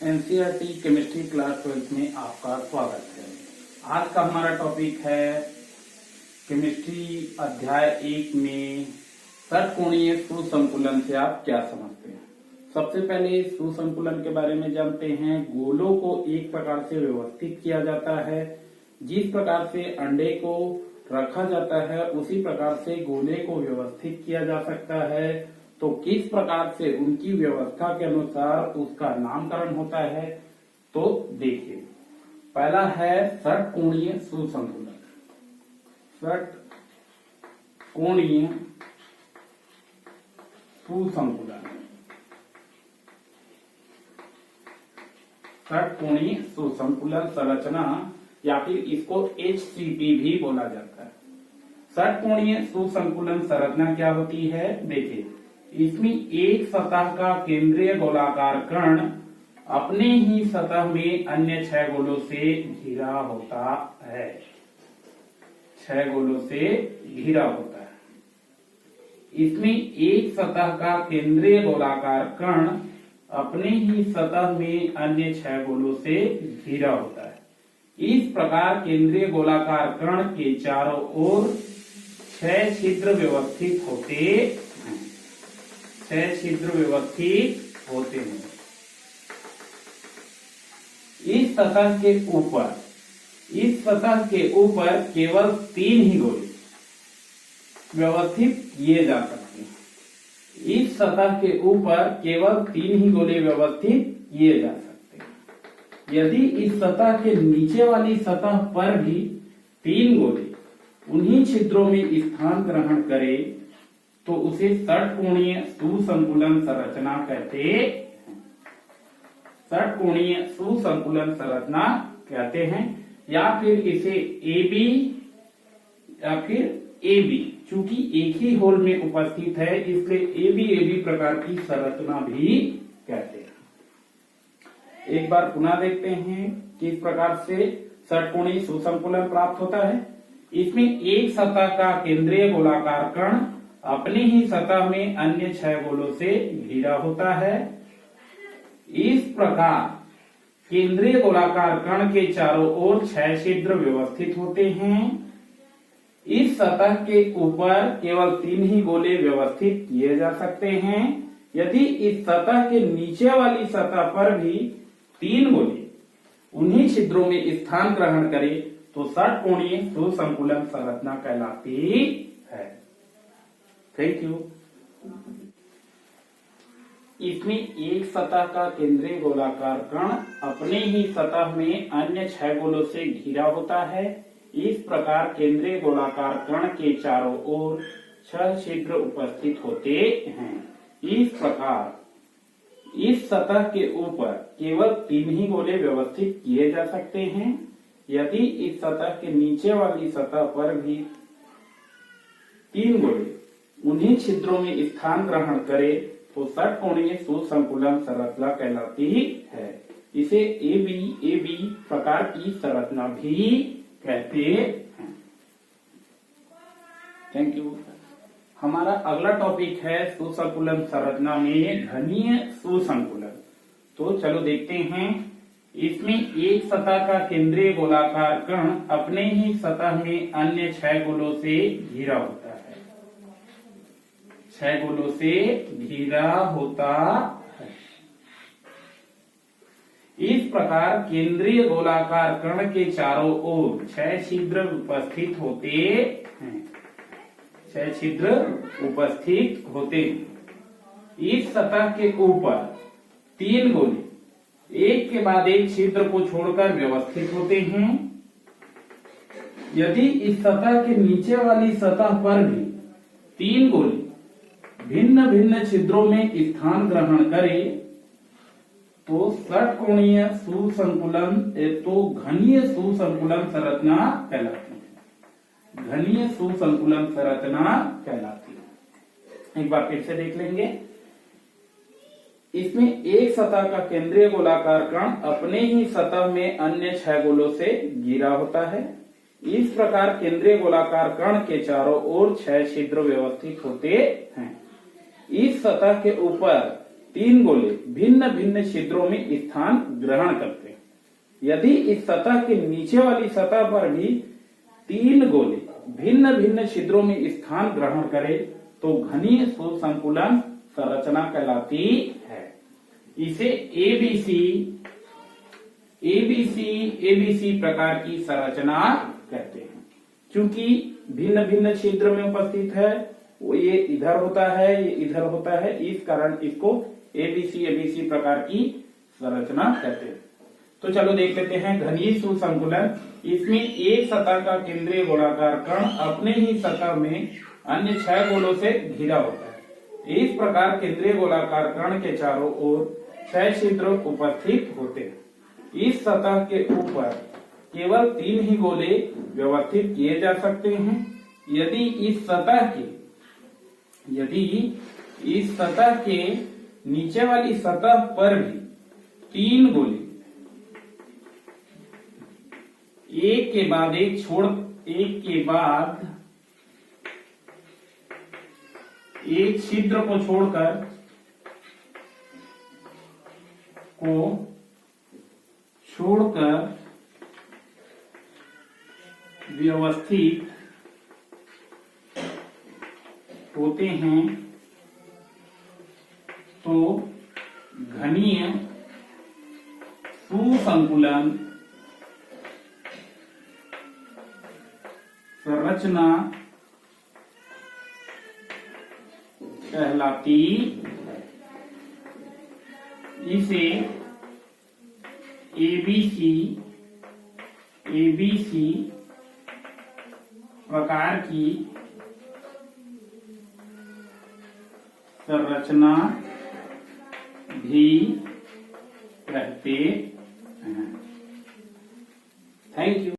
NCERT chemistry class 12 में आपका स्वागत है। आज का हमारा टॉपिक है केमिस्ट्री अध्याय 1 में षटकोणीय सुसंकुलन से आप क्या समझते हैं। सबसे पहले सुसंकुलन के बारे में जानते हैं। गोलों को एक प्रकार से व्यवस्थित किया जाता है। जिस प्रकार से अंडे को रखा जाता है उसी प्रकार से गोले को व्यवस्थित किया जा सकता है। तो किस प्रकार से उनकी व्यवस्था के अनुसार उसका नामकरण होता है, तो देखिए। पहला है षटकोणीय सुसंकुलन। षटकोणीय सुसंकुलन, षटकोणीय सुसंकुलन संरचना या फिर इसको HCP भी बोला जाता है। षटकोणीय सुसंकुलन संरचना क्या होती है, देखिए। इसमें एक सतह का केंद्रीय गोलाकार कण अपने ही सतह में अन्य 6 गोलों से घिरा होता है। 6 गोलों से घिरा होता है। इसमें एक सतह का केंद्रीय गोलाकार कण अपने ही सतह में अन्य 6 गोलों से घिरा होता है। इस प्रकार केंद्रीय गोलाकार कण के चारों ओर 6 छिद्र व्यवस्थित होते हैं। 6 छिद्र व्यवस्थित होते हैं। इस सतह के ऊपर केवल 3 ही गोले व्यवस्थित किए जा सकते हैं। इस सतह के ऊपर केवल 3 ही गोले व्यवस्थित किए जा सकते हैं। यदि इस सतह के नीचे वाली सतह पर भी 3 गोले उन्हीं छिद्रों में स्थान ग्रहण करे तो उसे षटकोणीय सुसंकुलन संरचना कहते हैं। षटकोणीय सुसंकुलन संरचना कहते हैं, या फिर इसे AB या फिर AB, चूंकि एक ही होल में उपस्थित है इसलिए AB प्रकार की संरचना भी कहते हैं। एक बार पुनः देखते हैं किस प्रकार से षटकोणीय सुसंकुलन प्राप्त होता है। इसमें एक सतह का केंद्रीय गोलाकार कण अपनी ही सतह में अन्य 6 गोलों से घिरा होता है। इस प्रकार केंद्रीय गोलाकार कण के चारों ओर 6 छिद्र व्यवस्थित होते हैं। इस सतह के ऊपर केवल 3 ही गोले व्यवस्थित किए जा सकते हैं। यदि इस सतह के नीचे वाली सतह पर भी 3 गोले उन्हीं छिद्रों में स्थान ग्रहण करे तो षटकोणीय सुसंकुलन संरचना कहलाती है। Thank you. इसमें एक सतह का केंद्रीय गोलाकार कण अपने ही सतह में अन्य 6 गोलों से घिरा होता है। इस प्रकार केंद्रीय गोलाकार कण के चारों ओर 6 छिद्र उपस्थित होते हैं। इस प्रकार इस सतह के ऊपर केवल 3 ही गोले व्यवस्थित किए जा सकते हैं। यदि इस सतह के नीचे वाली सतह पर भी 3 गोले उन्हीं छिद्रों में स्थान ग्रहण करे तो षटकोणीय सुसंकुलन संरचना कहलाती है। इसे AB प्रकार की संरचना भी कहते हैं। Thank you. हमारा अगला टॉपिक है सुसंकुलन संरचना में घनीय सुसंकुलन। तो चलो देखते हैं। इसमें एक सतह का केंद्रीय गोलाकार कण अपने ही सतह में अन्य 6 गोलों से घिरा होता है। 6 गोलों से घिरा होता है। इस प्रकार केंद्रीय गोलाकार कण के चारों ओर 6 छिद्र उपस्थित होते हैं। 6 छिद्र उपस्थित होते हैं। इस सतह के ऊपर 3 गोले एक के बाद एक छिद्र को छोड़कर व्यवस्थित होते हैं। यदि इस सतह के नीचे वाली सतह पर भी 3 गोले भिन्न भिन्न छिद्रों में स्थान ग्रहण करे तो षटकोणीय सुसंकुलन तो घनीय सुसंकुलन संरचना कहलाती है। घनीय सुसंकुलन संरचना कहलाती है। एक बार फिर से देख लेंगे। इसमें एक सतह का केंद्रीय गोलाकार कण अपने ही सतह में अन्य 6 गोलों से घिरा होता है। इस प्रकार केंद्रीय गोलाकार कण के चारों ओर 6 छिद्र व्यवस्थित होते हैं। इस सतह के ऊपर तीन गोले भिन्न भिन्न छिद्रों में स्थान ग्रहण करते हैं। यदि इस सतह के नीचे वाली सतह पर भी तीन गोले भिन्न भिन्न छिद्रों में स्थान ग्रहण करें तो घनीय सुसंकुलन संरचना कहलाती है। इसे एबीसी प्रकार की संरचना कहते हैं। क्योंकि भिन्न भिन्न छिद्र में उपस्थित है, वो ये इधर होता है, ये इधर होता है, इस कारण इसको एबीसी प्रकार की संरचना कहते हैं। तो चलो देख लेते हैं घनीय सुसंकुलन। इसमें एक सतह का केंद्रीय गोलाकार कण अपने ही सतह में अन्य 6 गोलों से घिरा होता है। इस प्रकार केंद्रीय गोलाकार कण के चारों ओर 6 छिद्र उपस्थित होते हैं। इस सतह के ऊपर केवल 3 ही गोले व्यवस्थित किए जा सकते हैं। यदि इस सतह के नीचे वाली सतह पर भी 3 गोले एक के बाद एक छिद्र को छोड़कर व्यवस्थित होते हैं तो घनीय सुसंकुलन संरचना कहलाती है। इसे एबीसी प्रकार की संरचना भी कहते हैं। Thank you.